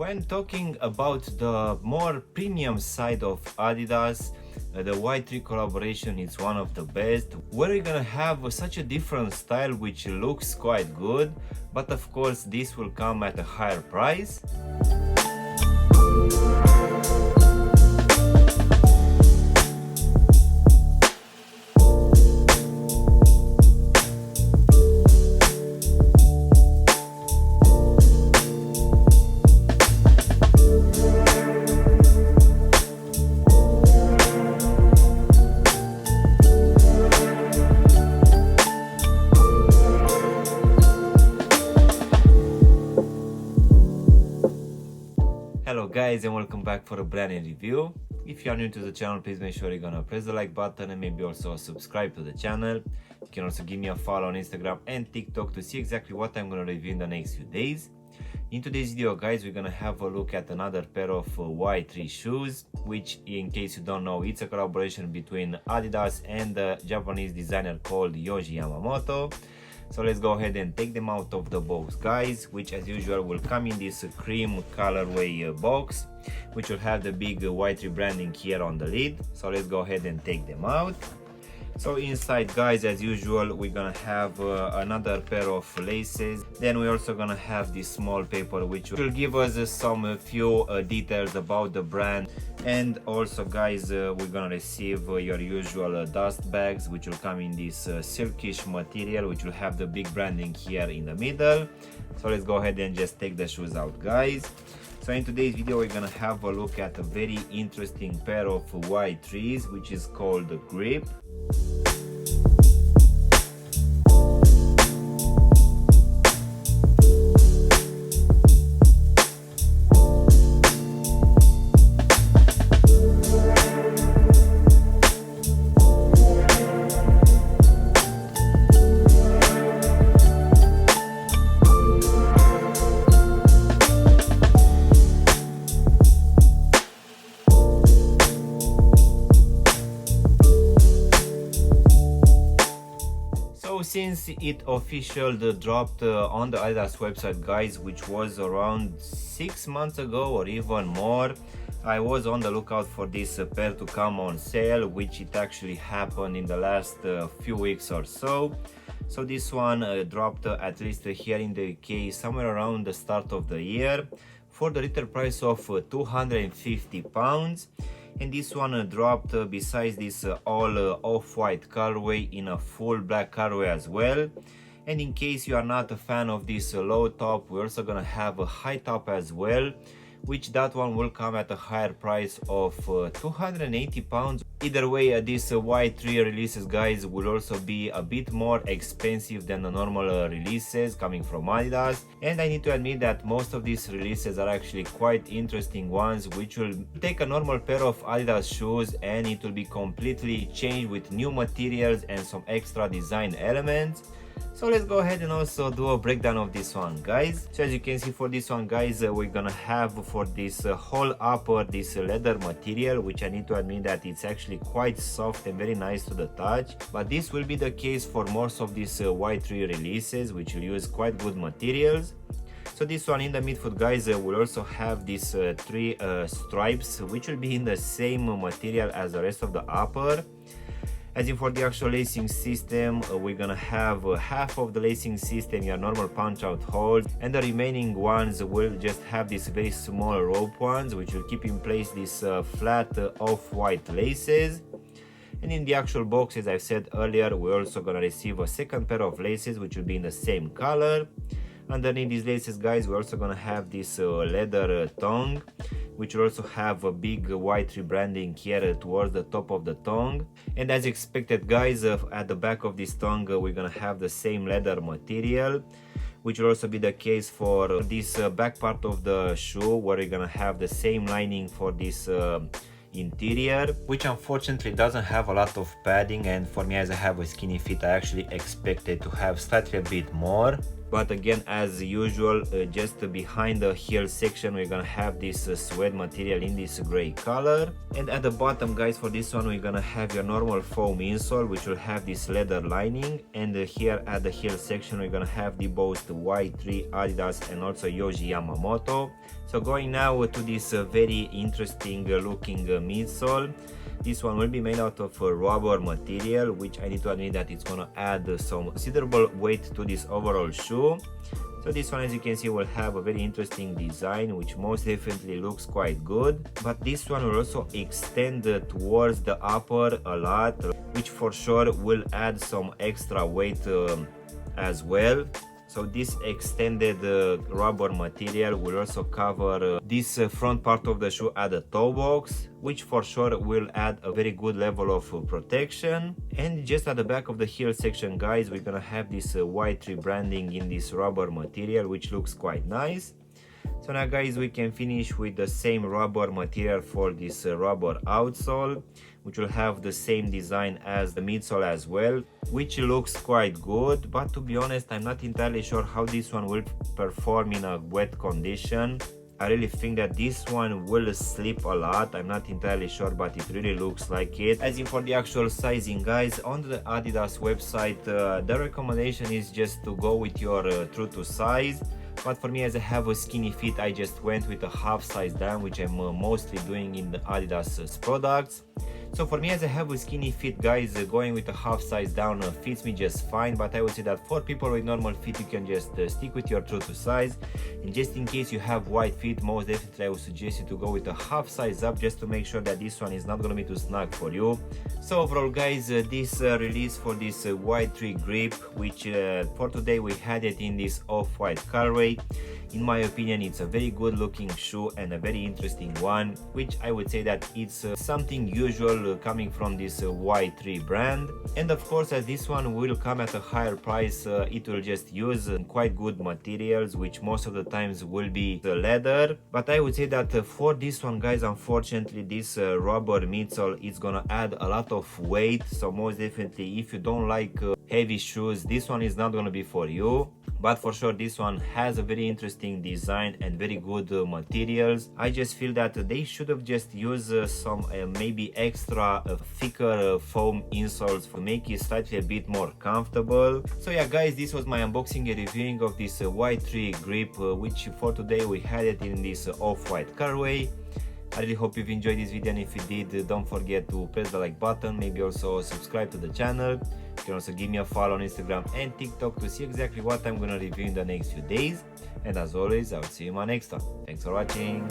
When talking about the more premium side of Adidas, the Y-3 collaboration is one of the best, where we're gonna have such a different style which looks quite good, but of course this will come at a higher price. Hello guys, and welcome back for a brand new review. If you are new to the channel, please make sure you're gonna press the like button and maybe also subscribe to the channel. You can also give me a follow on Instagram and TikTok to see exactly what I'm gonna review in the next few days. In today's video guys, we're gonna have a look at another pair of Y-3 shoes, which in case you don't know, it's a collaboration between Adidas and the Japanese designer called Yohji Yamamoto. So let's go ahead and take them out of the box guys, which as usual will come in this cream colorway box, which will have the big Y-3 branding here on the lid. So let's go ahead and take them out. So inside guys, as usual, we're gonna have another pair of laces. Then we're also gonna have this small paper which will give us some few details about the brand. And also guys, we're gonna receive your usual dust bags, which will come in this silkish material, which will have the big branding here in the middle. So let's go ahead and just take the shoes out guys. So in today's video, we're gonna have a look at a very interesting pair of Y-3s, which is called the Grip. Since it officially dropped on the Adidas website guys, which was around 6 months ago or even more, I was on the lookout for this pair to come on sale, which it actually happened in the last few weeks or so. So this one dropped at least here in the UK somewhere around the start of the year for the retail price of £250. And this one dropped besides this all off-white colorway in a full black colorway as well. And in case you are not a fan of this low top, we're also gonna have a high top as well, which that one will come at a higher price of £280. Either way, these Y-3 releases guys will also be a bit more expensive than the normal releases coming from Adidas, and I need to admit that most of these releases are actually quite interesting ones, which will take a normal pair of Adidas shoes and it will be completely changed with new materials and some extra design elements. So let's go ahead and also do a breakdown of this one guys. So as you can see, for this one guys, we're gonna have for this whole upper this leather material, which I need to admit that it's actually quite soft and very nice to the touch, but this will be the case for most of these Y-3 releases, which will use quite good materials. So this one in the midfoot guys will also have these three stripes, which will be in the same material as the rest of the upper. As in for the actual lacing system, we're gonna have half of the lacing system your normal punch out holes, and the remaining ones will just have these very small rope ones, which will keep in place these flat off-white laces. And in the actual box, as I've said earlier, we're also gonna receive a second pair of laces, which will be in the same color. Underneath these laces guys, we're also gonna have this leather tongue, which will also have a big Y-3 branding here towards the top of the tongue. And as expected guys, at the back of this tongue we're gonna have the same leather material, which will also be the case for this back part of the shoe, where we're gonna have the same lining for this interior, which unfortunately doesn't have a lot of padding, and for me, as I have a skinny feet, I actually expected to have slightly a bit more. But again, as usual, just behind the heel section we're gonna have this suede material in this gray color, and at the bottom, guys, for this one we're gonna have your normal foam insole which will have this leather lining, and here at the heel section we're gonna have the both Y-3, Adidas, and also Yohji Yamamoto. So going now to this very interesting looking midsole. This one will be made out of rubber material, which I need to admit that it's gonna add some considerable weight to this overall shoe. So this one, as you can see, will have a very interesting design, which most definitely looks quite good. But this one will also extend towards the upper a lot, which for sure will add some extra weight as well. So this extended rubber material will also cover this front part of the shoe at the toe box, which for sure will add a very good level of protection. And just at the back of the heel section, guys, we're gonna have this Y-3 branding in this rubber material, which looks quite nice. So now, guys, we can finish with the same rubber material for this rubber outsole, which will have the same design as the midsole as well, which looks quite good. But to be honest, I'm not entirely sure how this one will perform in a wet condition. I really think that this one will slip a lot. I'm not entirely sure, but it really looks like it. As in for the actual sizing, guys, on the Adidas website, the recommendation is just to go with your true to size. But for me, as I have a skinny feet, I just went with a half size down, which I'm mostly doing in the Adidas products. So for me, as I have a skinny feet, guys, going with a half size down fits me just fine. But I would say that for people with normal feet, you can just stick with your true to size. And just in case you have wide feet, most definitely I would suggest you to go with a half size up, just to make sure that this one is not gonna be too snug for you. So overall, guys, this release for this Y-3 grip, which for today we had it in this off-white colorway. In my opinion, it's a very good looking shoe and a very interesting one, which I would say that it's something usual coming from this Y-3 brand. And of course, as this one will come at a higher price, it will just use quite good materials, which most of the times will be the leather. But I would say that for this one, guys, unfortunately, this rubber midsole is gonna add a lot of weight. So most definitely, if you don't like heavy shoes, this one is not gonna be for you. But for sure, this one has a very interesting design and very good materials. I just feel that they should have just used some maybe extra thicker foam insoles to make it slightly a bit more comfortable. So yeah, guys, this was my unboxing and reviewing of this Y-3 grip, which for today we had it in this off-white colorway. I really hope you've enjoyed this video, and if you did, don't forget to press the like button, maybe also subscribe to the channel. You can also give me a follow on Instagram and TikTok to see exactly what I'm gonna review in the next few days. And as always, I'll see you in my next one. Thanks for watching.